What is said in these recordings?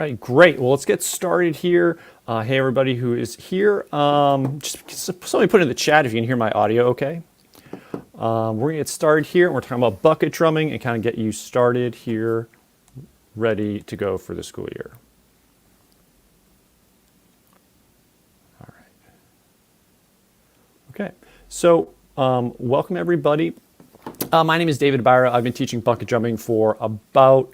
right, great. Well, let's get started here. Hey, everybody who is here. Just somebody put in the chat if you can hear my audio okay. We're going to get started here. We're talking about bucket drumming and kind of get you started here, ready to go for the school year. All right. Okay, so welcome everybody. My name is David Byra. I've been teaching bucket drumming for about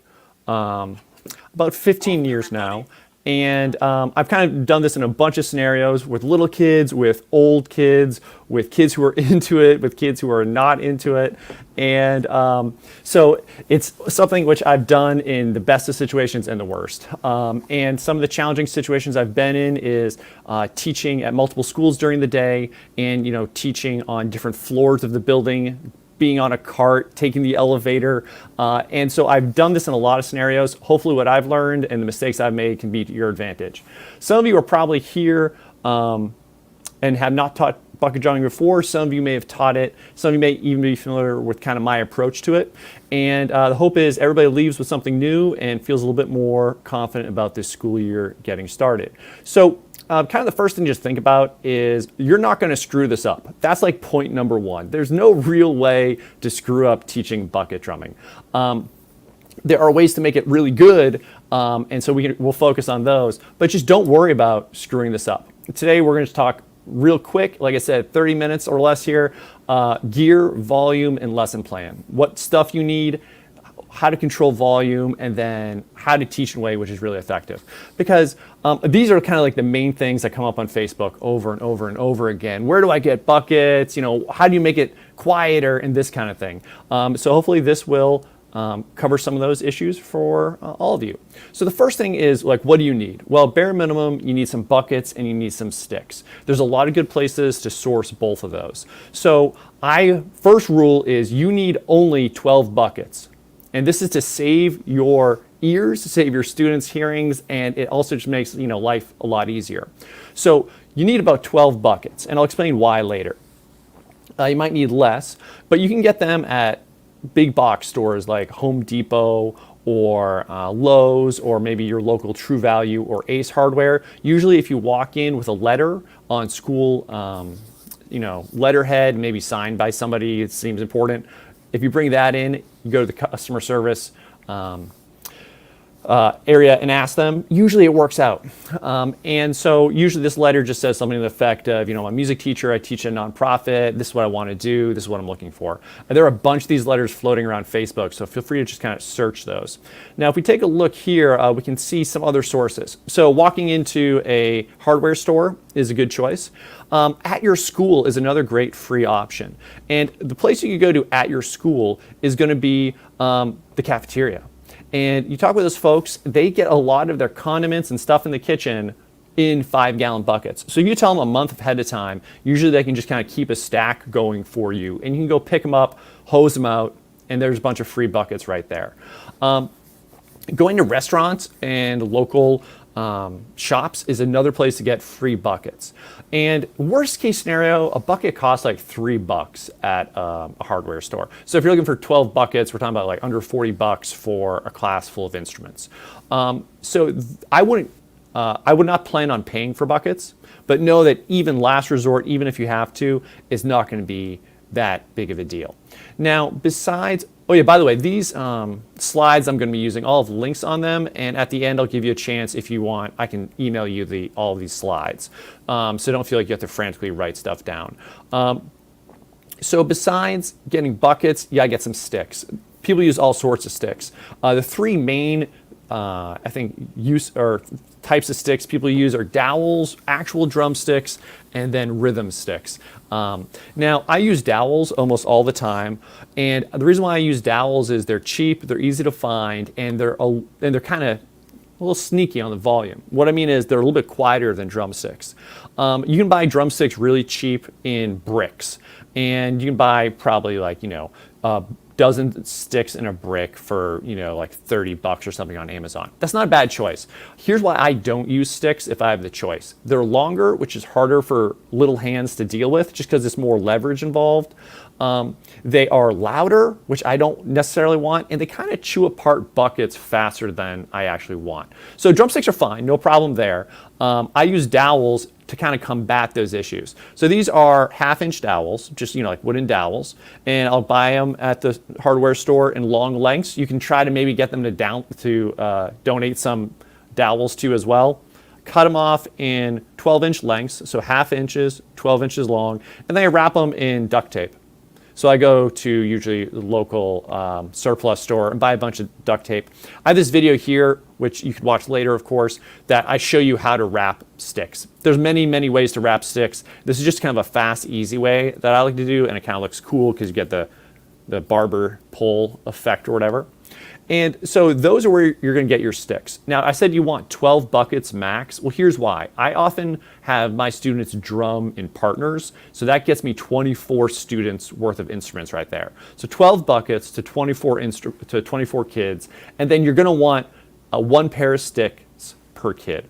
15 years now. And I've kind of done this in a bunch of scenarios with little kids, with old kids, with kids who are into it, with kids who are not into it. And so it's something which I've done in the best of situations and the worst. And some of the challenging situations I've been in is teaching at multiple schools during the day and, teaching on different floors of the building, being on a cart, taking the elevator. And so I've done this in a lot of scenarios. Hopefully what I've learned and the mistakes I've made can be to your advantage. Some of you are probably here and have not taught bucket drumming before. Some of you may have taught it. Some of you may even be familiar with kind of my approach to it. And the hope is everybody leaves with something new and feels a little bit more confident about this school year getting started. So kind of the first thing to just think about is you're not going to screw this up. That's like point number one. There's no real way to screw up teaching bucket drumming. There are ways to make it really good, and so we'll focus on those. But just don't worry about screwing this up. Today we're going to talk real quick, like I said, 30 minutes or less here, gear, volume, and lesson plan. What stuff you need, how to control volume, and then how to teach in a way which is really effective. Because these are kind of like the main things that come up on Facebook over and over and over again. Where do I get buckets? How do you make it quieter and this kind of thing? So hopefully this will cover some of those issues for all of you. So the first thing is what do you need? Well, bare minimum, you need some buckets and you need some sticks. There's a lot of good places to source both of those. So first rule is you need only 12 buckets. And this is to save your ears, to save your students' hearings, and it also just makes life a lot easier. So you need about 12 buckets, and I'll explain why later. You might need less, but you can get them at big box stores like Home Depot or Lowe's, or maybe your local True Value or Ace Hardware. Usually if you walk in with a letter on school, letterhead, maybe signed by somebody, it seems important. If you bring that in, you go to the customer service area and ask them. Usually it works out. And so usually this letter just says something to the effect of, I'm a music teacher, I teach a nonprofit, this is what I want to do, this is what I'm looking for. And there are a bunch of these letters floating around Facebook, so feel free to just kind of search those. Now, if we take a look here, we can see some other sources. So walking into a hardware store is a good choice. At your school is another great free option. And the place you could go to at your school is going to be the cafeteria. And you talk with those folks, they get a lot of their condiments and stuff in the kitchen in 5-gallon buckets. So you tell them a month ahead of time, usually they can just kind of keep a stack going for you. And you can go pick them up, hose them out, and there's a bunch of free buckets right there. Going to restaurants and local shops is another place to get free buckets. And worst case scenario, a bucket costs like $3 at a hardware store. So if you're looking for 12 buckets, we're talking about like under $40 for a class full of instruments. So I would not plan on paying for buckets, but know that even last resort, even if you have to, is not going to be that big of a deal. Now, besides, oh yeah, by the way, these slides I'm going to be using, all have links on them, and at the end I'll give you a chance, if you want, I can email you all of these slides. So don't feel like you have to frantically write stuff down. So besides getting buckets, you gotta get some sticks. People use all sorts of sticks. The three main I think types of sticks people use are dowels, actual drumsticks, and then rhythm sticks. Now, I use dowels almost all the time, and the reason why I use dowels is they're cheap, they're easy to find, and they're kind of a little sneaky on the volume. What I mean is they're a little bit quieter than drumsticks. You can buy drumsticks really cheap in bricks, and you can buy probably like dozen sticks in a brick for, you know, like $30 or something on Amazon. That's not a bad choice. Here's why I don't use sticks if I have the choice. They're longer, which is harder for little hands to deal with just because there's more leverage involved. They are louder, which I don't necessarily want, and they kind of chew apart buckets faster than I actually want. So drumsticks are fine, no problem there. I use dowels to kind of combat those issues. So these are 1/2-inch dowels, just, you know, like wooden dowels, and I'll buy them at the hardware store in long lengths. You can try to maybe get them to donate some dowels to as well. Cut them off in 12-inch lengths, so 1/2 inches, 12 inches long, and then I wrap them in duct tape. So I go to usually the local surplus store and buy a bunch of duct tape. I have this video here, which you can watch later, of course, that I show you how to wrap sticks. There's many, many ways to wrap sticks. This is just kind of a fast, easy way that I like to do, and it kind of looks cool because you get the barber pole effect or whatever. And so those are where you're going to get your sticks. Now, I said you want 12 buckets max. Well, here's why. I often have my students drum in partners, so that gets me 24 students worth of instruments right there. So 12 buckets to 24 kids, and then you're going to want one pair of sticks per kid.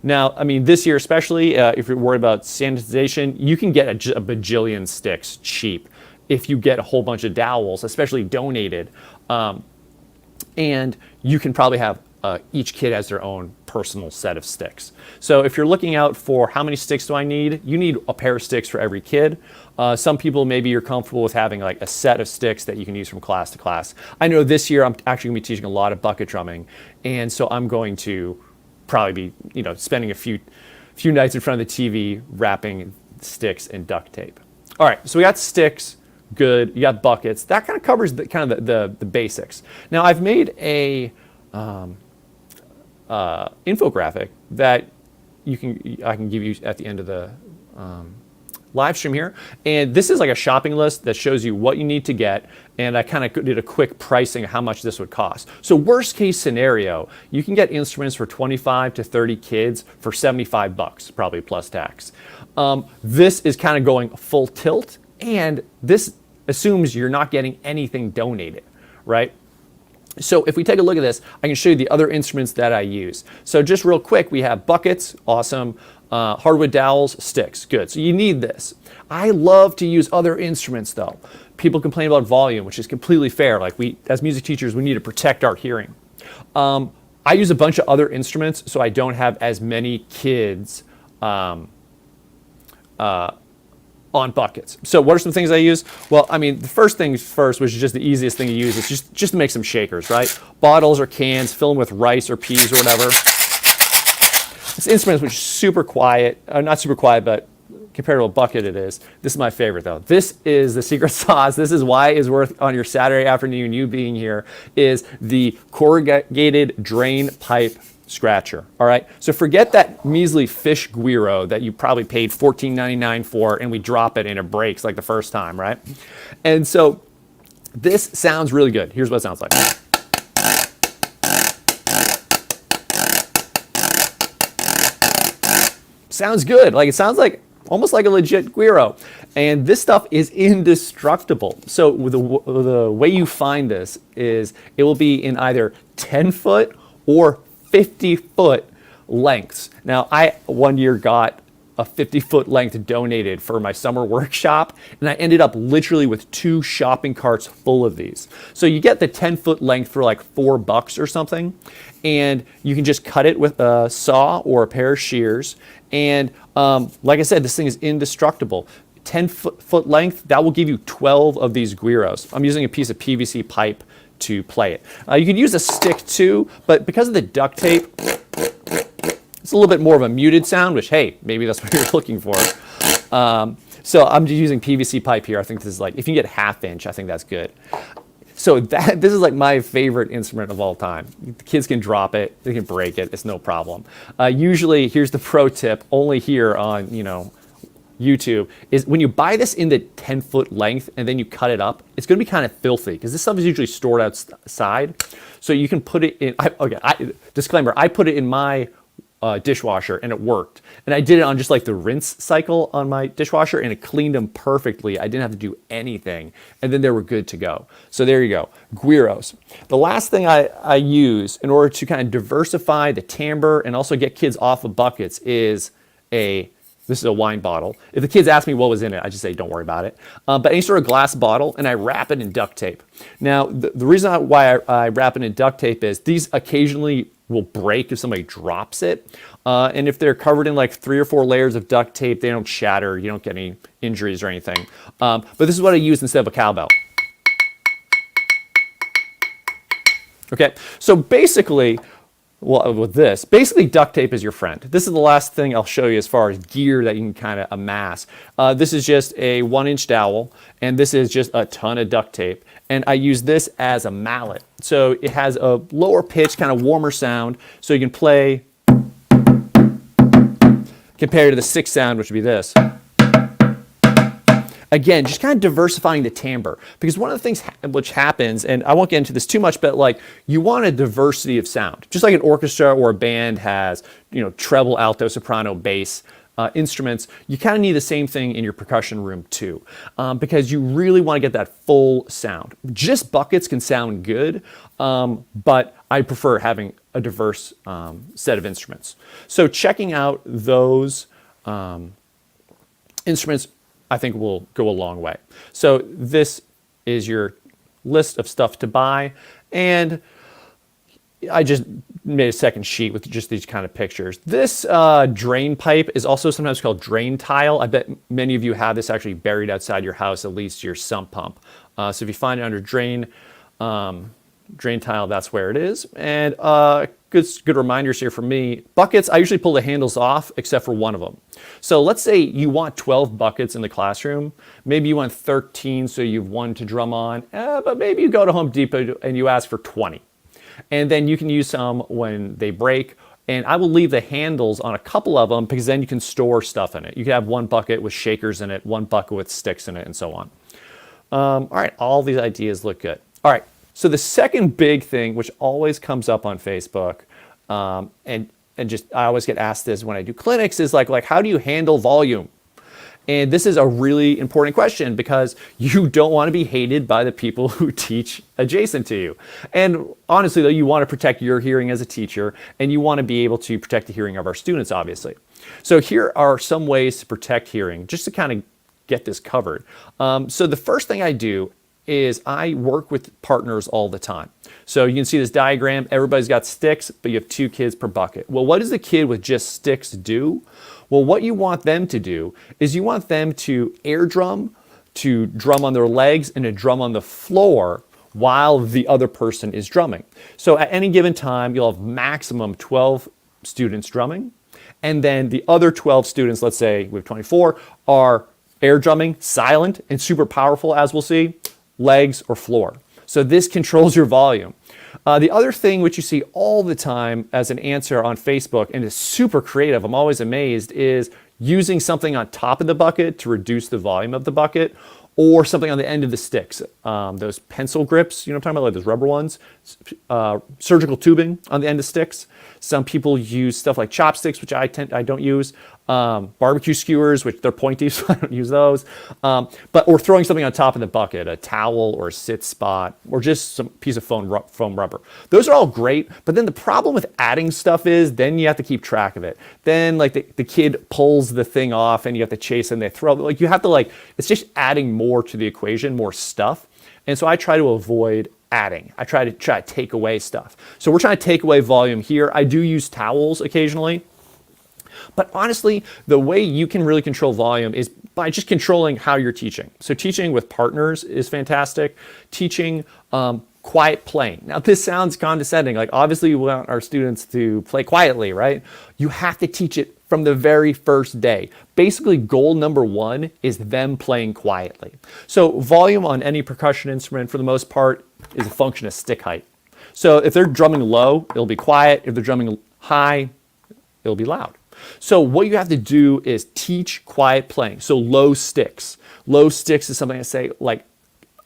Now, I mean, this year especially, if you're worried about sanitization, you can get a bajillion sticks cheap if you get a whole bunch of dowels, especially donated. And you can probably have each kid has their own personal set of sticks. So if you're looking out for how many sticks do I need, you need a pair of sticks for every kid. Some people, maybe you're comfortable with having like a set of sticks that you can use from class to class. I know this year I'm actually going to be teaching a lot of bucket drumming, and so I'm going to probably be, you know, spending a few nights in front of the TV wrapping sticks in duct tape. All right, so we got sticks. Good. You got buckets. That kind of covers the basics. Now I've made a infographic that I can give you at the end of the live stream here, and this is like a shopping list that shows you what you need to get, and I kind of did a quick pricing of how much this would cost. So worst case scenario, you can get instruments for 25 to 30 kids for $75, probably plus tax. This is kind of going full tilt. And this assumes you're not getting anything donated, right? So if we take a look at this, I can show you the other instruments that I use. So just real quick, we have buckets, awesome. Hardwood dowels, sticks, good. So you need this. I love to use other instruments though. People complain about volume, which is completely fair. Like as music teachers, we need to protect our hearing. I use a bunch of other instruments so I don't have as many kids on buckets. So what are some things I use? Well, I mean, the first things first, which is just the easiest thing to use, is just to make some shakers, right? Bottles or cans, fill them with rice or peas or whatever. This instrument, which is super quiet, not super quiet, but compared to a bucket it is. This is my favorite though. This is the secret sauce. This is why it is worth on your Saturday afternoon, you being here, is the corrugated drain pipe scratcher. All right, so forget that measly fish guiro that you probably paid $14.99 for, and we drop it and it breaks like the first time, right? And so this sounds really good. Here's what it sounds like. Sounds good. Like it sounds like almost like a legit guiro. And this stuff is indestructible. So the way you find this is it will be in either 10-foot or 50-foot lengths. Now, I one year got a 50-foot length donated for my summer workshop, and I ended up literally with 2 shopping carts full of these. So you get the 10-foot length for like $4 or something, and you can just cut it with a saw or a pair of shears. And like I said, this thing is indestructible. 10-foot length, that will give you 12 of these guiros. I'm using a piece of PVC pipe to play it. You can use a stick too, but because of the duct tape, it's a little bit more of a muted sound, which, hey, maybe that's what you're looking for. So I'm just using PVC pipe here. I think this is like, if you get 1/2 inch, I think that's good. So this is like my favorite instrument of all time. The kids can drop it, they can break it, it's no problem. Usually, here's the pro tip, only here on, YouTube, is when you buy this in the 10-foot length and then you cut it up, it's going to be kind of filthy because this stuff is usually stored outside. So you can put it in, disclaimer, I put it in my dishwasher, and it worked. And I did it on just like the rinse cycle on my dishwasher, and it cleaned them perfectly. I didn't have to do anything, and then they were good to go. So there you go, gyros. The last thing I use in order to kind of diversify the timbre and also get kids off of buckets is this is a wine bottle. If the kids ask me what was in it, I just say, don't worry about it. But any sort of glass bottle, and I wrap it in duct tape. Now, the reason why I wrap it in duct tape is these occasionally will break if somebody drops it. And if they're covered in like 3 or 4 layers of duct tape, they don't shatter. You don't get any injuries or anything. But this is what I use instead of a cowbell. Okay, so basically, well, with this, basically duct tape is your friend. This is the last thing I'll show you as far as gear that you can kind of amass. This is just a 1-inch dowel, and this is just a ton of duct tape. And I use this as a mallet. So it has a lower pitch, kind of warmer sound, so you can play compared to the 6 sound, which would be this. Again, just kind of diversifying the timbre, because one of the things which happens, and I won't get into this too much, but like you want a diversity of sound, just like an orchestra or a band has, treble, alto, soprano, bass instruments. You kind of need the same thing in your percussion room too, because you really want to get that full sound. Just buckets can sound good, but I prefer having a diverse set of instruments. So checking out those instruments, I think will go a long way. So this is your list of stuff to buy, and I just made a second sheet with just these kind of pictures. This drain pipe is also sometimes called drain tile. I bet many of you have this actually buried outside your house, at least your sump pump. So if you find it under drain tile, that's where it is. And good reminders here for me. Buckets, I usually pull the handles off except for one of them. So let's say you want 12 buckets in the classroom. Maybe you want 13, so you've one to drum on. But maybe you go to Home Depot and you ask for 20. And then you can use some when they break. And I will leave the handles on a couple of them, because then you can store stuff in it. You can have one bucket with shakers in it, one bucket with sticks in it, and so on. All right, all these ideas look good. All right. So the second big thing, which always comes up on Facebook, and just I always get asked this when I do clinics, is like how do you handle volume? And this is a really important question, because you don't want to be hated by the people who teach adjacent to you. And honestly, though, you want to protect your hearing as a teacher, and you want to be able to protect the hearing of our students, obviously. So here are some ways to protect hearing, just to kind of get this covered. So the first thing I do is I work with partners all the time. So you can see this diagram, everybody's got sticks, but you have 2 kids per bucket. Well, what does a kid with just sticks do? Well, what you want them to do is you want them to air drum, to drum on their legs, and to drum on the floor while the other person is drumming. So at any given time, you'll have maximum 12 students drumming, and then the other 12 students, let's say we have 24, are air drumming, silent, and super powerful, as we'll see, legs or floor. So this controls your volume. The other thing which you see all the time as an answer on Facebook, and is super creative, I'm always amazed, is using something on top of the bucket to reduce the volume of the bucket, or something on the end of the sticks. Those pencil grips, you know what I'm talking about, like those rubber ones, surgical tubing on the end of sticks. Some people use stuff like chopsticks, which I don't use. Barbecue skewers, which they're pointy, so I don't use those. Or throwing something on top of the bucket, a towel or a sit spot, or just some piece of foam rubber. Those are all great, but then the problem with adding stuff is then you have to keep track of it. Then like the kid pulls the thing off and you have to chase and they throw, like you have to it's just adding more to the equation, more stuff. And so I try to avoid adding. I try to take away stuff. So we're trying to take away volume here. I do use towels occasionally. But honestly, the way you can really control volume is by just controlling how you're teaching. So teaching with partners is fantastic. Teaching quiet playing. Now this sounds condescending. Like obviously we want our students to play quietly, right? You have to teach it from the very first day. Basically, goal number 1 is them playing quietly. So volume on any percussion instrument, for the most part, is a function of stick height. So if they're drumming low, it'll be quiet. If they're drumming high, it'll be loud. So what you have to do is teach quiet playing. So low sticks. Low sticks is something I say like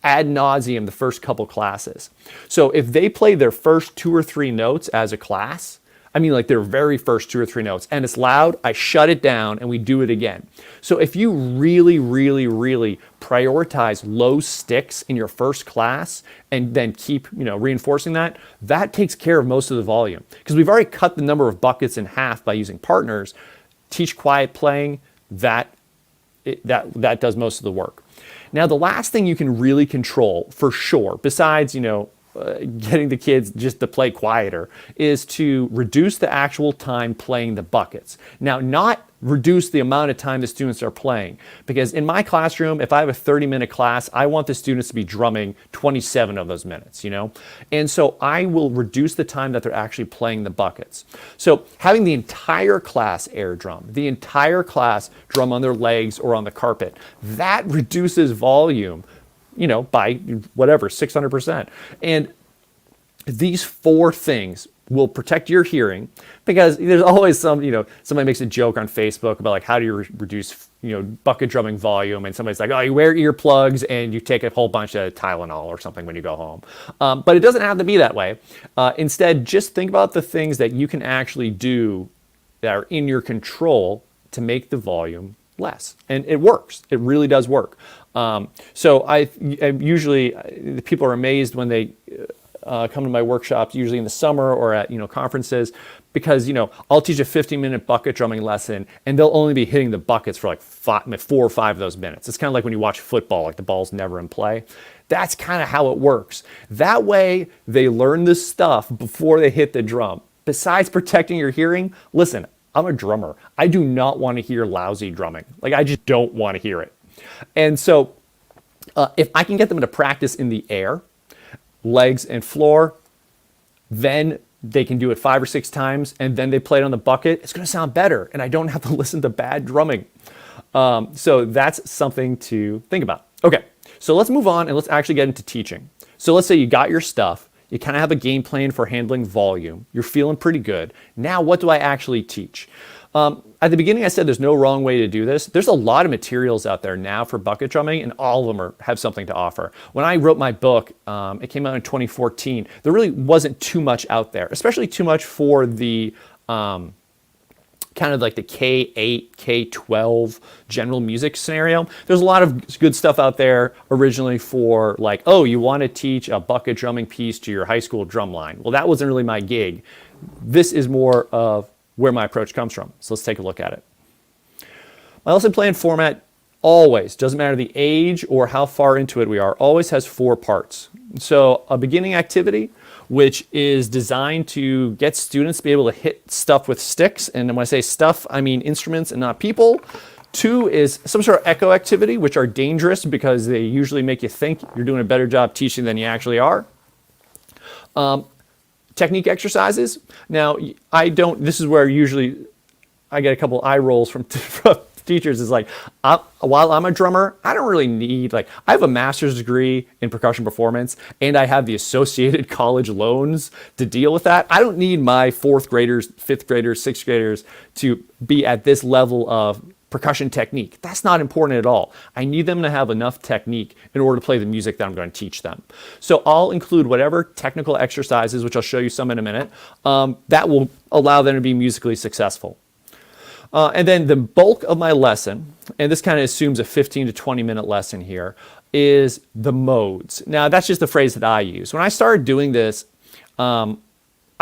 ad nauseum the first couple classes. So if they play their first 2 or 3 notes as a class, I mean, like their very first 2 or 3 notes, and it's loud, I shut it down and we do it again. So if you really, really, really prioritize low sticks in your first class and then keep, reinforcing that, that takes care of most of the volume. Because we've already cut the number of buckets in half by using partners. Teach quiet playing, that does most of the work. Now, the last thing you can really control for sure, besides, getting the kids just to play quieter, is to reduce the actual time playing the buckets. Now, not reduce the amount of time the students are playing, because in my classroom, if I have a 30-minute class, I want the students to be drumming 27 of those minutes, And so I will reduce the time that they're actually playing the buckets. So having the entire class air drum, the entire class drum on their legs or on the carpet, that reduces volume, by whatever, 600%. And these 4 things will protect your hearing, because there's always somebody makes a joke on Facebook about like, how do you reduce, bucket drumming volume? And somebody's like, oh, you wear earplugs and you take a whole bunch of Tylenol or something when you go home. But it doesn't have to be that way. Instead, just think about the things that you can actually do that are in your control to make the volume less. And it works. It really does work. So I usually, people are amazed when they come to my workshops, usually in the summer or at conferences, because I'll teach a 15-minute bucket drumming lesson and they'll only be hitting the buckets for like 4 or 5 of those minutes. It's kind of like when you watch football, like the ball's never in play. That's kind of how it works. That way they learn this stuff before they hit the drum. Besides protecting your hearing, listen, I'm a drummer. I do not want to hear lousy drumming. Like, I just don't want to hear it. And so if I can get them to practice in the air, legs and floor, then they can do it 5 or 6 times, and then they play it on the bucket, it's going to sound better, and I don't have to listen to bad drumming. So that's something to think about. Okay, so let's move on and let's actually get into teaching. So let's say you got your stuff, you kind of have a game plan for handling volume, you're feeling pretty good. Now, what do I actually teach? At the beginning, I said there's no wrong way to do this. There's a lot of materials out there now for bucket drumming, and all of them have something to offer. When I wrote my book, it came out in 2014, there really wasn't too much out there, especially too much for the kind of like the K-8, K-12 general music scenario. There's a lot of good stuff out there originally for like, oh, you want to teach a bucket drumming piece to your high school drum line. Well, that wasn't really my gig. This is more of where my approach comes from. So let's take a look at it. My lesson plan format always, doesn't matter the age or how far into it we are, always has 4 parts. So a beginning activity, which is designed to get students to be able to hit stuff with sticks. And when I say stuff, I mean instruments and not people. 2 is some sort of echo activity, which are dangerous because they usually make you think you're doing a better job teaching than you actually are. Technique exercises. Now, this is where usually I get a couple eye rolls from teachers. Is like, while I'm a drummer, I don't really need, I have a master's degree in percussion performance and I have the associated college loans to deal with that. I don't need my 4th graders, 5th graders, 6th graders to be at this level of percussion technique. That's not important at all. I need them to have enough technique in order to play the music that I'm going to teach them. So I'll include whatever technical exercises, which I'll show you some in a minute, that will allow them to be musically successful. And then the bulk of my lesson, and this kind of assumes a 15 to 20 minute lesson here, is the modes. Now, that's just the phrase that I use. When I started doing this, I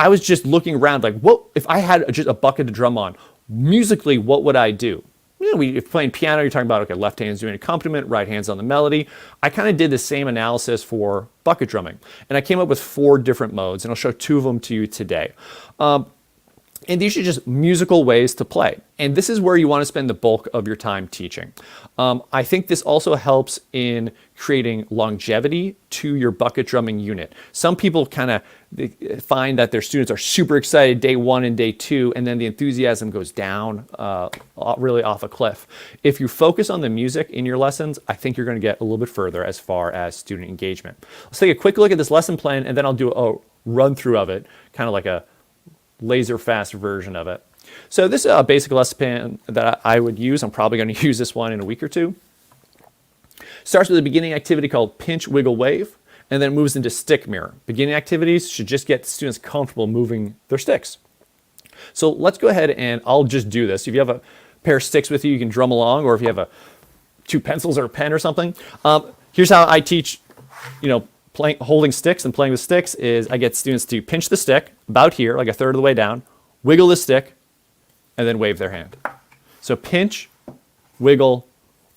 was just looking around like, what if I had just a bucket to drum on? Musically, what would I do? If you're playing piano, you're talking about, okay, left hand's doing accompaniment, right hand's on the melody. I kind of did the same analysis for bucket drumming. And I came up with 4 different modes, and I'll show 2 of them to you today. And these are just musical ways to play. And this is where you want to spend the bulk of your time teaching. I think this also helps in creating longevity to your bucket drumming unit. Some people kind of find that their students are super excited day 1 and day 2, and then the enthusiasm goes down really off a cliff. If you focus on the music in your lessons, I think you're going to get a little bit further as far as student engagement. Let's take a quick look at this lesson plan, and then I'll do a run through of it, kind of like a laser fast version of it. So this is a basic lesson plan that I would use. I'm probably going to use this one in a week or 2. Starts with a beginning activity called pinch, wiggle, wave, and then moves into stick mirror. Beginning activities should just get students comfortable moving their sticks. So let's go ahead and I'll just do this. If you have a pair of sticks with you, you can drum along, or if you have two pencils or a pen or something. Here's how I teach, holding sticks and playing with sticks is I get students to pinch the stick about here, like a third of the way down, wiggle the stick, and then wave their hand. So pinch, wiggle,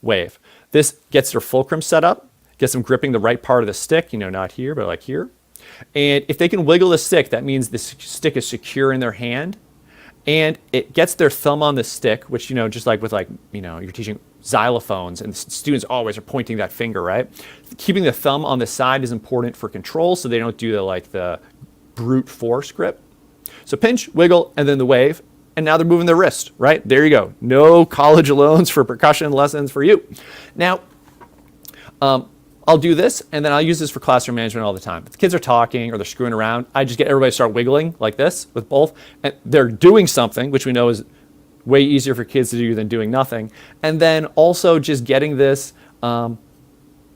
wave. This gets their fulcrum set up, gets them gripping the right part of the stick, not here, but like here. And if they can wiggle the stick, that means the stick is secure in their hand. And it gets their thumb on the stick, which, just like with you're teaching xylophones and students always are pointing that finger, right? Keeping the thumb on the side is important for control so they don't do the brute force grip. So pinch, wiggle, and then the wave. And now they're moving their wrist, right? There you go. No college loans for percussion lessons for you. Now, I'll do this, and then I'll use this for classroom management all the time. If the kids are talking or they're screwing around, I just get everybody to start wiggling like this with both. And they're doing something, which we know is way easier for kids to do than doing nothing. And then also just getting this,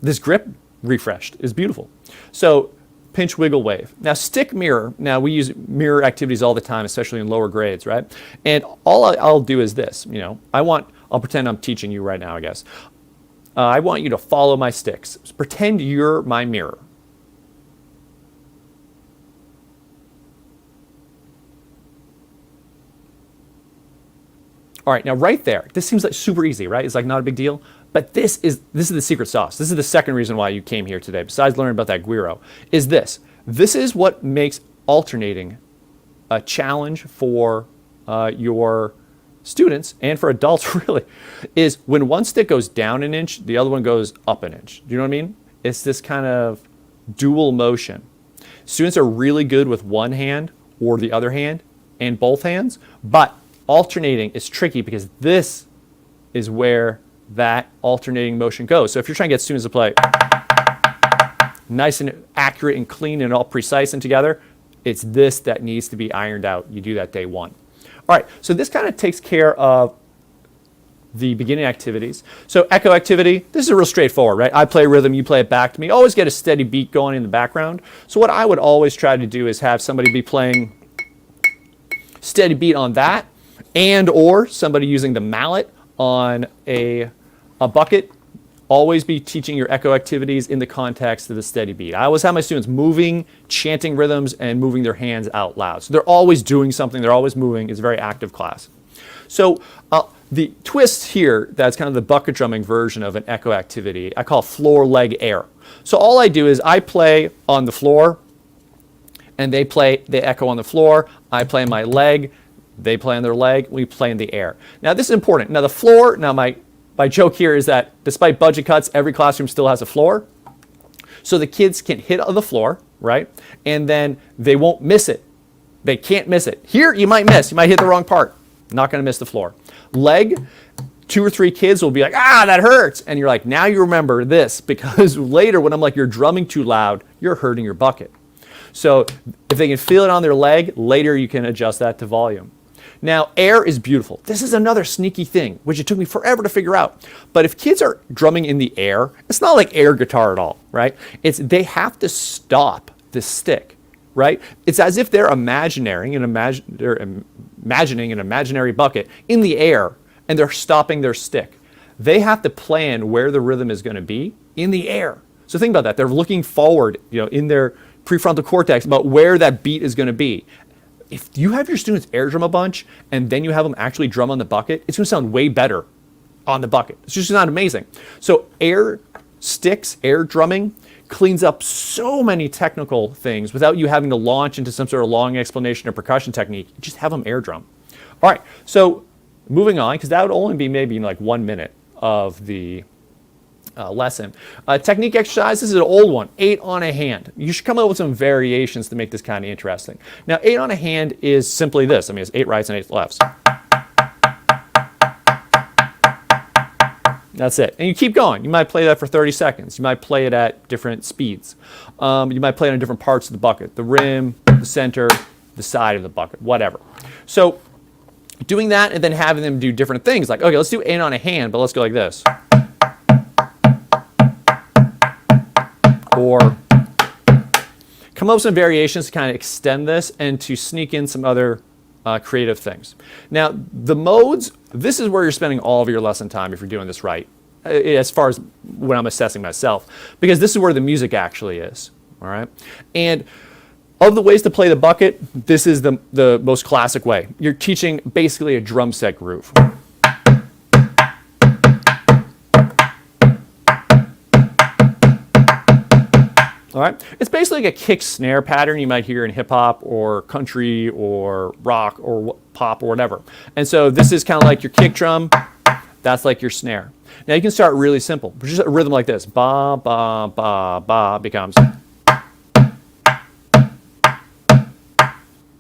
this grip refreshed is beautiful. So pinch, wiggle, wave. Now stick mirror. Now we use mirror activities all the time, especially in lower grades, right? And all I'll do is this, I'll pretend I'm teaching you right now, I guess. I want you to follow my sticks. Pretend you're my mirror. All right, now right there, this seems like super easy, right? It's like not a big deal, but this is the secret sauce. This is the second reason why you came here today, besides learning about that guiro, is this. This is what makes alternating a challenge for your students and for adults really, is when one stick goes down an inch, the other one goes up an inch. Do you know what I mean? It's this kind of dual motion. Students are really good with one hand or the other hand and both hands, but alternating is tricky because this is where that alternating motion goes. So if you're trying to get students to play nice and accurate and clean and all precise and together, it's this that needs to be ironed out. You do that day one. All right, so this kind of takes care of the beginning activities. So echo activity, this is real straightforward, right? I play rhythm, you play it back to me. Always get a steady beat going in the background. So what I would always try to do is have somebody be playing steady beat on that, and or somebody using the mallet on a bucket. Always be teaching your echo activities in the context of the steady beat. I always have my students moving, chanting rhythms, and moving their hands out loud. So they're always doing something, they're always moving. It's a very active class. So the twist here, that's kind of the bucket drumming version of an echo activity, I call floor, leg, air. So all I do is I play on the floor, and they echo on the floor. I play on my leg, they play on their leg, we play in the air. Now this is important. Now the floor, my joke here is that despite budget cuts, every classroom still has a floor. So the kids can hit on the floor, right? And then they won't miss it. They can't miss it. Here you might miss, you might hit the wrong part. Not gonna miss the floor. Leg, 2 or 3 kids will be like, that hurts. And you're like, now you remember this, because later when I'm like, you're drumming too loud, you're hurting your bucket. So if they can feel it on their leg, later you can adjust that to volume. Now, air is beautiful. This is another sneaky thing, which it took me forever to figure out. But if kids are drumming in the air, it's not like air guitar at all, right? They have to stop the stick, right? It's as if they're imagining an imaginary bucket in the air, and they're stopping their stick. They have to plan where the rhythm is going to be in the air. So think about that. They're looking forward, in their prefrontal cortex about where that beat is going to be. If you have your students air drum a bunch and then you have them actually drum on the bucket, it's going to sound way better on the bucket. It's just not amazing. So air sticks, air drumming cleans up so many technical things without you having to launch into some sort of long explanation of percussion technique. You just have them air drum. All right, so moving on, because that would only be maybe like 1 minute of the lesson. Technique exercise, this is an old one, 8 on a hand. You should come up with some variations to make this kind of interesting. Now, 8 on a hand is simply this. It's 8 rights and 8 lefts. That's it. And you keep going. You might play that for 30 seconds. You might play it at different speeds. You might play it on different parts of the bucket, the rim, the center, the side of the bucket, whatever. So doing that and then having them do different things, like, okay, let's do 8 on a hand, but let's go like this. Or come up with some variations to kind of extend this and to sneak in some other creative things. Now, the modes, this is where you're spending all of your lesson time if you're doing this right, as far as when I'm assessing myself, because this is where the music actually is, all right? And of the ways to play the bucket, this is the most classic way. You're teaching basically a drum set groove. All right, it's basically like a kick snare pattern you might hear in hip hop or country or rock or pop or whatever. And so this is kind of like your kick drum. That's like your snare. Now you can start really simple. Just a rhythm like this. Ba, ba, ba, ba becomes.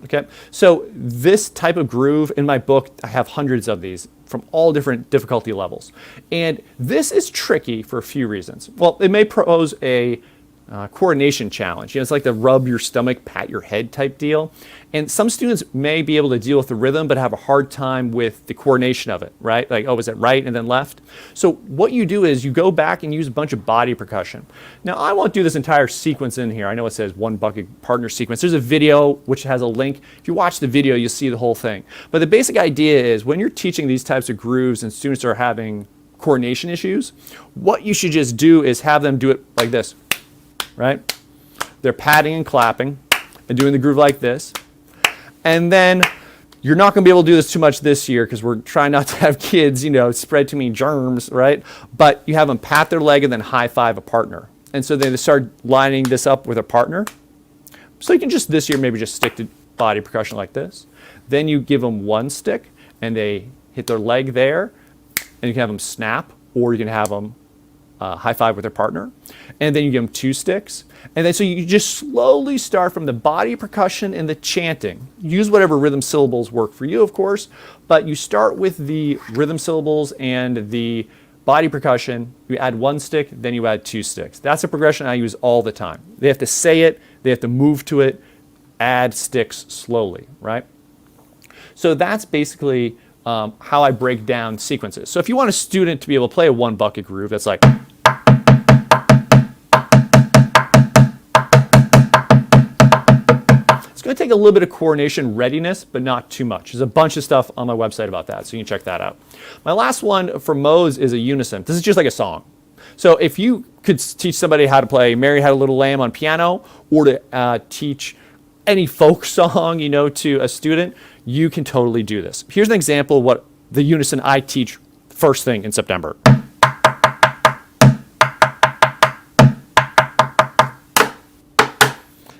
Okay, so this type of groove in my book, I have hundreds of these from all different difficulty levels. And this is tricky for a few reasons. Well, it may pose a coordination challenge. It's like the rub your stomach, pat your head type deal. And some students may be able to deal with the rhythm, but have a hard time with the coordination of it, right? Like, oh, is it right and then left? So what you do is you go back and use a bunch of body percussion. Now, I won't do this entire sequence in here. I know it says one bucket partner sequence. There's a video which has a link. If you watch the video, you'll see the whole thing. But the basic idea is when you're teaching these types of grooves and students are having coordination issues, what you should just do is have them do it like this. Right? They're patting and clapping and doing the groove like this. And then you're not going to be able to do this too much this year because we're trying not to have kids, spread too many germs, right? But you have them pat their leg and then high five a partner. And so they start lining this up with a partner. So you can just this year maybe just stick to body percussion like this. Then you give them one stick and they hit their leg there. And you can have them snap, or you can have them high five with their partner, and then you give them two sticks, and then so you just slowly start from the body percussion and the chanting. Use whatever rhythm syllables work for you, of course, but you start with the rhythm syllables and the body percussion. You add one stick, then you add two sticks. That's a progression I use all the time. They have to say it, they have to move to it, add sticks slowly, right? So that's basically how I break down sequences. So if you want a student to be able to play a one bucket groove, that's like, it's going to take a little bit of coordination readiness, but not too much. There's a bunch of stuff on my website about that, so you can check that out. My last one for modes is a unison. This is just like a song. So if you could teach somebody how to play Mary Had a Little Lamb on piano, or to teach any folk song, to a student, you can totally do this. Here's an example of what the unison I teach first thing in September.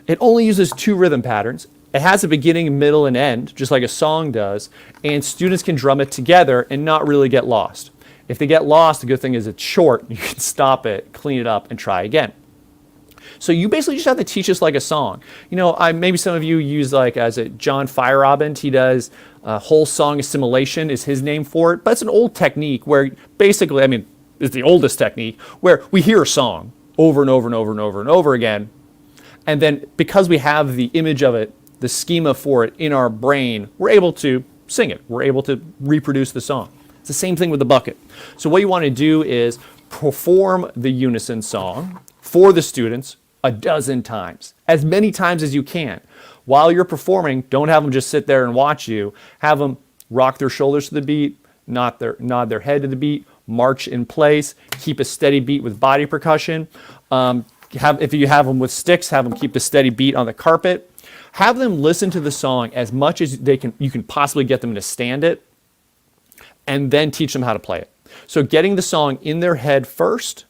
It only uses two rhythm patterns. It has a beginning, middle, and end, just like a song does, and students can drum it together and not really get lost. If they get lost, the good thing is it's short. You can stop it, clean it up, and try again. So you basically just have to teach this like a song. Maybe some of you use as a John Feyerabend. He does whole song assimilation is his name for it. But it's an old technique where basically, it's the oldest technique where we hear a song over and over and over and over and over again. And then because we have the image of it, the schema for it in our brain, we're able to sing it. We're able to reproduce the song. It's the same thing with the bucket. So what you want to do is perform the unison song for the students a dozen times, as many times as you can. While you're performing, don't have them just sit there and watch you. Have them rock their shoulders to the beat, nod their head to the beat, march in place, keep a steady beat with body percussion. If you have them with sticks, have them keep a steady beat on the carpet. Have them listen to the song as much as you can possibly get them to stand it, and then teach them how to play it. So getting the song in their head first,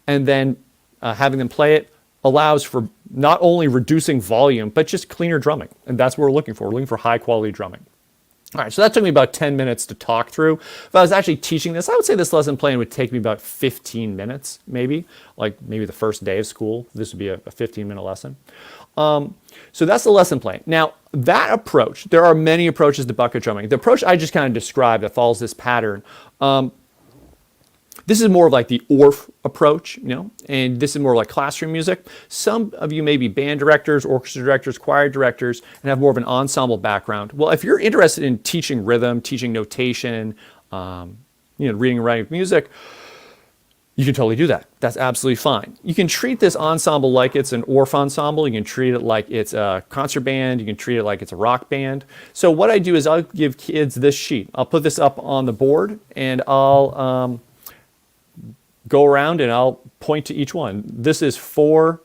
and then having them play it allows for not only reducing volume, but just cleaner drumming. And that's what we're looking for. We're looking for high quality drumming. All right, so that took me about 10 minutes to talk through. If I was actually teaching this, I would say this lesson plan would take me about 15 minutes, maybe the first day of school. This would be a 15-minute lesson. So that's the lesson plan. Now, that approach, there are many approaches to bucket drumming. The approach I just kind of described that follows this pattern, this is more of like the Orff approach, and this is more like classroom music. Some of you may be band directors, orchestra directors, choir directors, and have more of an ensemble background. Well, if you're interested in teaching rhythm, teaching notation, reading and writing music, you can totally do that. that's absolutely fine. You can treat this ensemble like it's an Orff ensemble. You can treat it like it's a concert band. You can treat it like it's a rock band. So what I do is I'll give kids this sheet. I'll put this up on the board, and I'll go around and I'll point to each one. This is 4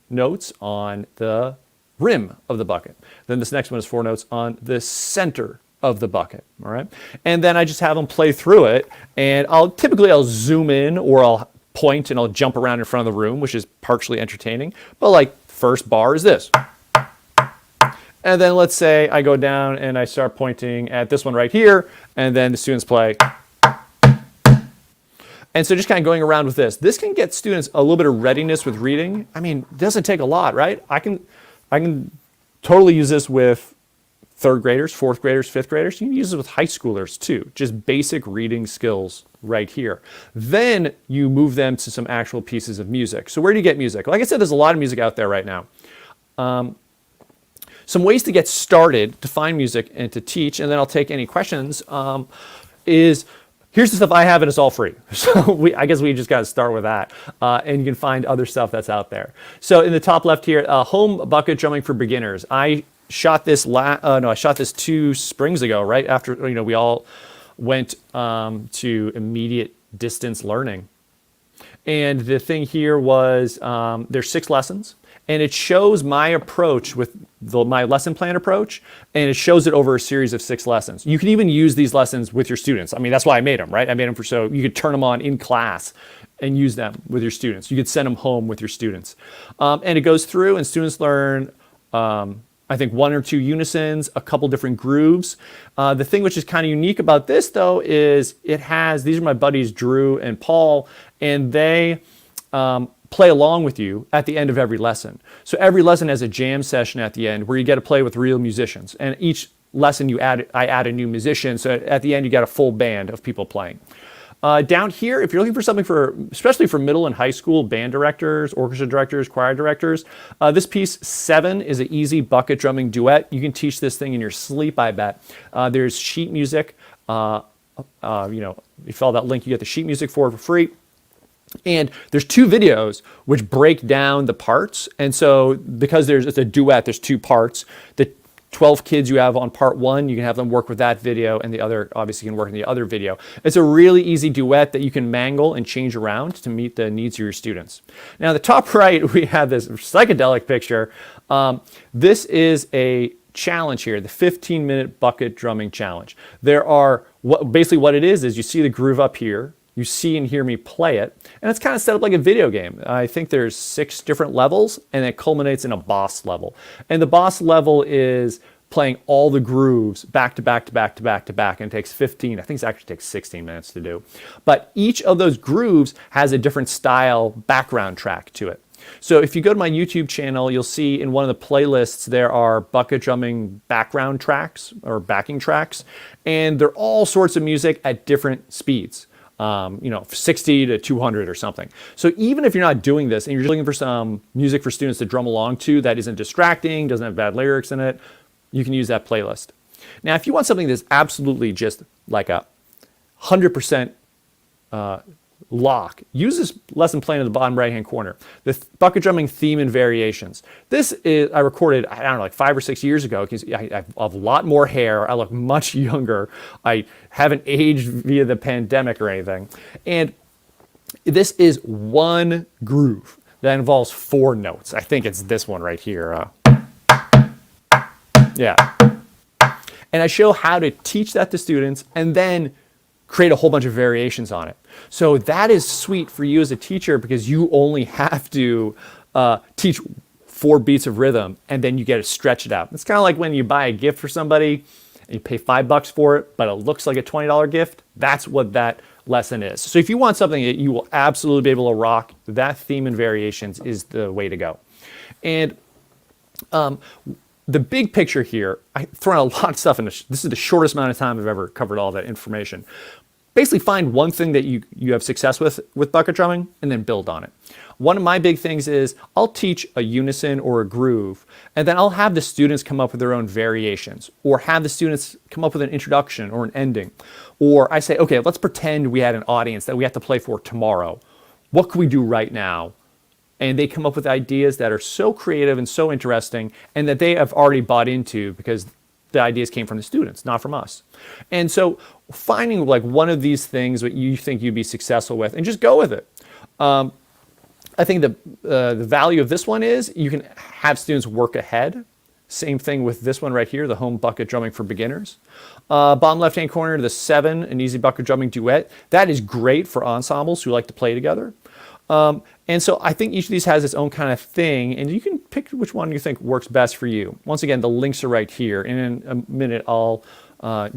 notes on the rim of the bucket. Then this next one is 4 notes on the center of the bucket, all right? And then I just have them play through it, and I'll zoom in, or I'll point and I'll jump around in front of the room, which is partially entertaining. But like, first bar is this. And then let's say I go down and I start pointing at this one right here, and then the students play. And so just kind of going around with this. This can get students a little bit of readiness with reading. I mean, it doesn't take a lot, right? I can totally use this with 3rd graders, 4th graders, 5th graders. You can use it with high schoolers too. Just basic reading skills right here. Then you move them to some actual pieces of music. So where do you get music? Like I said, there's a lot of music out there right now. Some ways to get started to find music and to teach, and then I'll take any questions, is here's the stuff I have, and it's all free. So I guess we just got to start with that. And you can find other stuff that's out there. So in the top left here, home bucket drumming for beginners. I shot this 2 springs ago, right after we all went to immediate distance learning. And the thing here was there's 6 lessons, and it shows my approach with my lesson plan approach, and it shows it over a series of 6 lessons. You can even use these lessons with your students. I mean, that's why I made them, right? I made them so you could turn them on in class and use them with your students. You could send them home with your students. And it goes through, and students learn I think 1 or 2 unisons, a couple different grooves. The thing which is kind of unique about this though is these are my buddies Drew and Paul, and they play along with you at the end of every lesson. So every lesson has a jam session at the end where you get to play with real musicians. And each lesson I add a new musician, so at the end you got a full band of people playing. Down here, if you're looking for something especially for middle and high school band directors, orchestra directors, choir directors, this piece 7 is an easy bucket drumming duet. You can teach this thing in your sleep, I bet. There's sheet music. If you follow that link, you get the sheet music for free. And there's 2 videos which break down the parts. And so because it's a duet, there's 2 parts. The 12 kids you have on part 1, you can have them work with that video, and the other obviously can work in the other video. It's a really easy duet that you can mangle and change around to meet the needs of your students. Now, at the top right, we have this psychedelic picture. This is a challenge here, the 15-minute bucket drumming challenge. Basically what it is you see the groove up here. You see and hear me play it, and it's kind of set up like a video game. I think there's 6 different levels, and it culminates in a boss level. And the boss level is playing all the grooves back to back to back to back to back, and it takes 15, I think it actually takes 16 minutes to do. But each of those grooves has a different style background track to it. So if you go to my YouTube channel, you'll see in one of the playlists there are bucket drumming background tracks or backing tracks, and they're all sorts of music at different speeds. 60 to 200 or something. So even if you're not doing this and you're just looking for some music for students to drum along to that isn't distracting, doesn't have bad lyrics in it, you can use that playlist. Now, if you want something that's absolutely just like a 100% lock, use this lesson plan in the bottom right-hand corner. The bucket drumming theme and variations. This is, I recorded, I don't know, like 5 or 6 years ago, because I have a lot more hair. I look much younger. I haven't aged via the pandemic or anything. And this is one groove that involves 4 notes. I think it's this one right here. Yeah. And I show how to teach that to students and then create a whole bunch of variations on it. So that is sweet for you as a teacher because you only have to teach 4 beats of rhythm and then you get to stretch it out. It's kind of like when you buy a gift for somebody and you pay $5 for it, but it looks like a $20 gift. That's what that lesson is. So if you want something that you will absolutely be able to rock, that theme and variations is the way to go. And the big picture here, I throw out a lot of stuff in this. This is the shortest amount of time I've ever covered all that information. Basically find one thing that you have success with bucket drumming and then build on it. One of my big things is I'll teach a unison or a groove, and then I'll have the students come up with their own variations, or have the students come up with an introduction or an ending. Or I say, okay, let's pretend we had an audience that we have to play for tomorrow. what can we do right now? And they come up with ideas that are so creative and so interesting and that they have already bought into because the ideas came from the students, not from us. And so finding like one of these things that you think you'd be successful with and just go with it. I think the value of this one is you can have students work ahead. Same thing with this one right here, the home bucket drumming for beginners. Bottom left-hand corner, the 7, an easy bucket drumming duet. That is great for ensembles who like to play together. And so I think each of these has its own kind of thing, and you can pick which one you think works best for you. Once again, the links are right here. And in a minute, I'll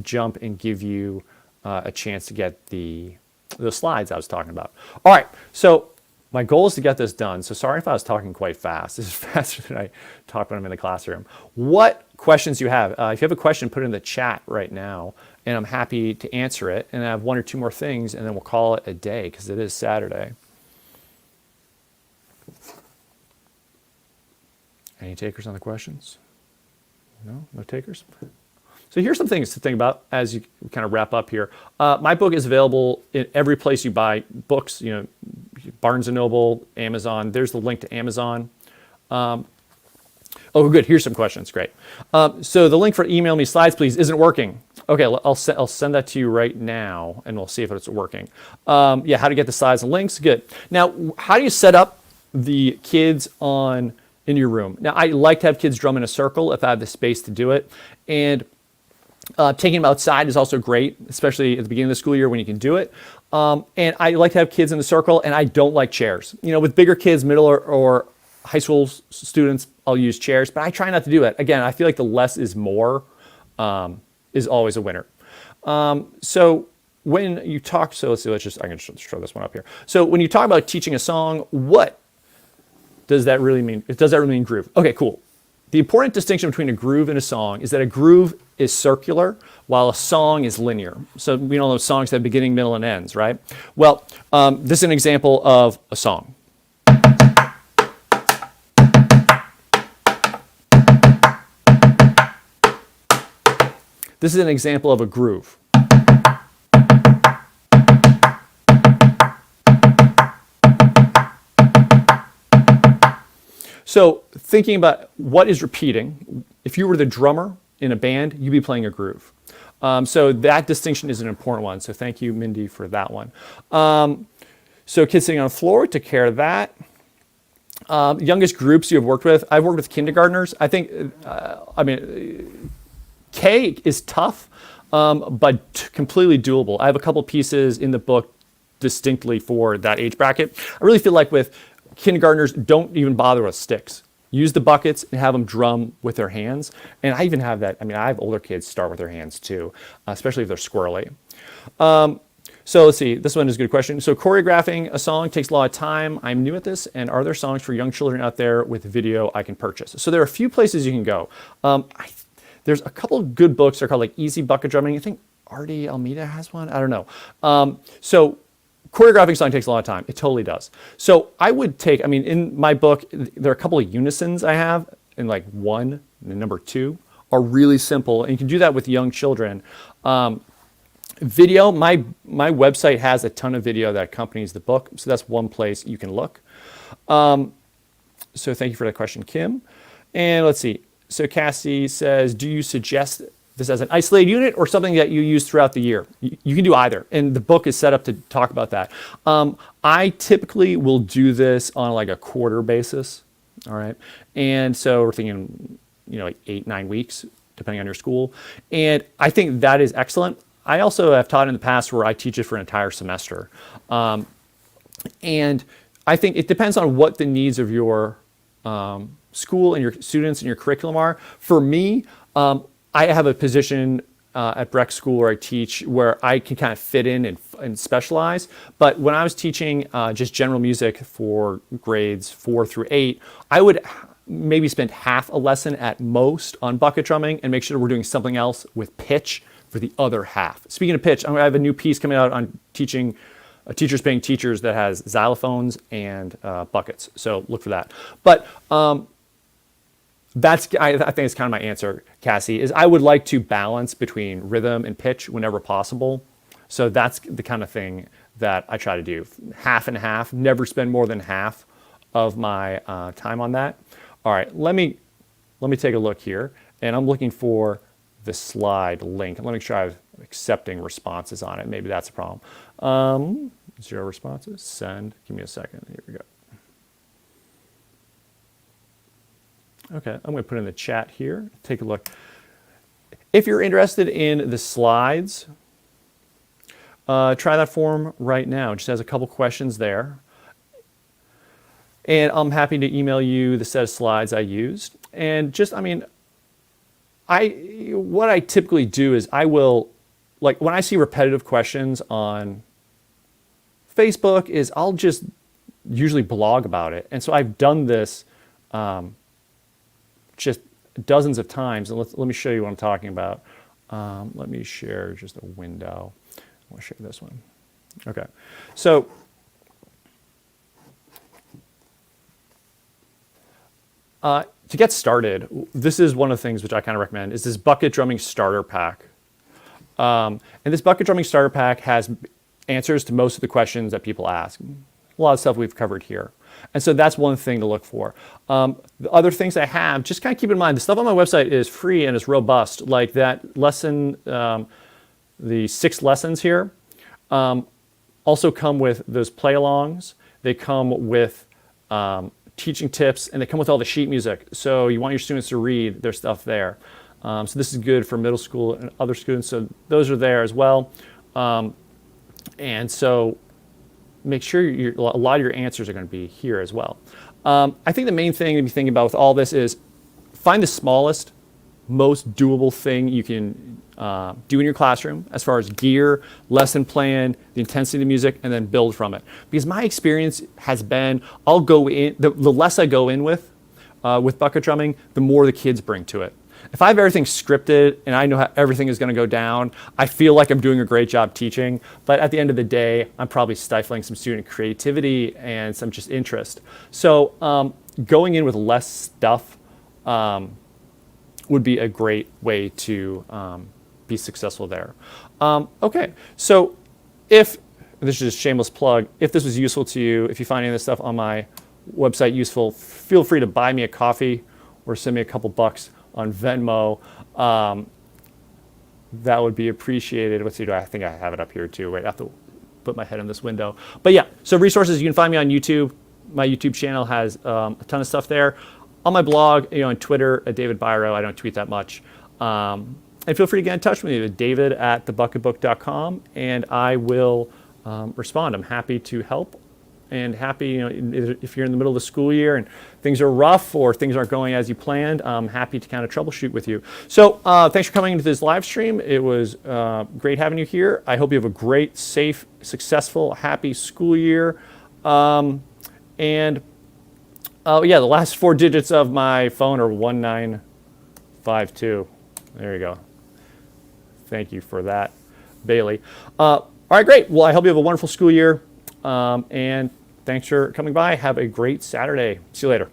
jump and give you a chance to get the slides I was talking about. All right, so my goal is to get this done. So sorry if I was talking quite fast. This is faster than I talk when I'm in the classroom. What questions do you have? If you have a question, put it in the chat right now, and I'm happy to answer it. And I have 1 or 2 more things, and then we'll call it a day because it is Saturday. Any takers on the questions? No? No takers? So here's some things to think about as you kind of wrap up here. My book is available in every place you buy books, Barnes & Noble, Amazon. There's the link to Amazon. Oh, good. Here's some questions. Great. So the link for email me slides, please, isn't working. Okay, I'll send that to you right now, and we'll see if it's working. Yeah, how to get the slides and links. Good. Now, how do you set up the kids in your room? Now, I like to have kids drum in a circle if I have the space to do it. And taking them outside is also great, especially at the beginning of the school year when you can do it. And I like to have kids in the circle, and I don't like chairs. With bigger kids, middle or high school students, I'll use chairs, but I try not to do it. Again, I feel like the less is more is always a winner. So when you talk, I can just throw this one up here. So when you talk about teaching a song, what does that really mean? Does that really mean groove? Okay, cool. The important distinction between a groove and a song is that a groove is circular while a song is linear. So we know those songs that have beginning, middle, and ends, right? Well, this is an example of a song. This is an example of a groove. So thinking about what is repeating, if you were the drummer in a band, you'd be playing a groove. So that distinction is an important one. So thank you, Mindy, for that one. So kids sitting on the floor, took care of that. Youngest groups you have worked with, I've worked with kindergartners. I think, K is tough, but completely doable. I have a couple pieces in the book distinctly for that age bracket. I really feel like with kindergartners, don't even bother with sticks. Use the buckets and have them drum with their hands. And I even have that, I have older kids start with their hands too, especially if they're squirrely. So let's see, this one is a good question. So choreographing a song takes a lot of time. I'm new at this, and are there songs for young children out there with video I can purchase? So there are a few places you can go. There's a couple of good books. They're called like Easy Bucket Drumming. I think Artie Almeida has one. I don't know. So choreographing a song takes a lot of time. It totally does. So I would take, in my book, there are a couple of unisons I have, and like 1 and number 2 are really simple. And you can do that with young children. Video, my website has a ton of video that accompanies the book. So that's one place you can look. So thank you for that question, Kim. And let's see. So Cassie says, do you suggest this as an isolated unit or something that you use throughout the year? You can do either. And the book is set up to talk about that. I typically will do this on like a quarter basis. All right. And so we're thinking, like 8-9 weeks, depending on your school. And I think that is excellent. I also have taught in the past where I teach it for an entire semester. And I think it depends on what the needs of your school and your students and your curriculum are. For me, I have a position at Breck School where I teach where I can kind of fit in and specialize. But when I was teaching just general music for grades 4 through 8, I would maybe spend half a lesson at most on bucket drumming and make sure we're doing something else with pitch for the other half. Speaking of pitch, I have a new piece coming out on teaching teachers paying teachers that has xylophones and buckets. So look for that. But I think it's kind of my answer, Cassie, is I would like to balance between rhythm and pitch whenever possible. So that's the kind of thing that I try to do. Half and half, never spend more than half of my time on that. All right, let me take a look here, and I'm looking for the slide link. Let me try accepting responses on it. Maybe that's a problem. 0 responses, send, give me a second, here we go. Okay, I'm going to put in the chat here, take a look. If you're interested in the slides, try that form right now. It just has a couple questions there. And I'm happy to email you the set of slides I used. And just, I mean, what I typically do is I will, like when I see repetitive questions on Facebook, is I'll just usually blog about it. And so I've done this just dozens of times. And let me show you what I'm talking about. Let me share just a window. I want to share this one. Okay. So to get started, this is one of the things which I kind of recommend, is this bucket drumming starter pack. And this bucket drumming starter pack has answers to most of the questions that people ask. A lot of stuff we've covered here. And so that's one thing to look for. The other things I have, just kind of keep in mind, the stuff on my website is free and it's robust. Like that lesson, the 6 lessons here, also come with those play-alongs. They come with teaching tips, and they come with all the sheet music. So you want your students to read their stuff there. So this is good for middle school and other students. So those are there as well. And so make sure a lot of your answers are going to be here as well. I think the main thing to be thinking about with all this is find the smallest, most doable thing you can do in your classroom as far as gear, lesson plan, the intensity of the music, and then build from it. Because my experience has been, I'll go in, the less I go in with bucket drumming, the more the kids bring to it. If I have everything scripted and I know how everything is going to go down, I feel like I'm doing a great job teaching. But at the end of the day, I'm probably stifling some student creativity and some just interest. So going in with less stuff would be a great way to be successful there. Okay, so if, this is just a shameless plug, if this was useful to you, if you find any of this stuff on my website useful, feel free to buy me a coffee or send me a couple bucks on Venmo. That would be appreciated. Let's see, I think I have it up here too. Wait, I have to put my head in this window. But yeah, so resources, you can find me on YouTube. My YouTube channel has a ton of stuff there. On my blog, on Twitter, at David Biro, I don't tweet that much. And feel free to get in touch with me at david@thebucketbook.com, and I will respond. I'm happy to help, and happy, if you're in the middle of the school year and things are rough or things aren't going as you planned, I'm happy to kind of troubleshoot with you. So thanks for coming into this live stream. It was great having you here. I hope you have a great, safe, successful, happy school year. Yeah, the last 4 digits of my phone are 1952. There you go. Thank you for that, Bailey. All right, great. Well, I hope you have a wonderful school year. And thanks for coming by. Have a great Saturday. See you later.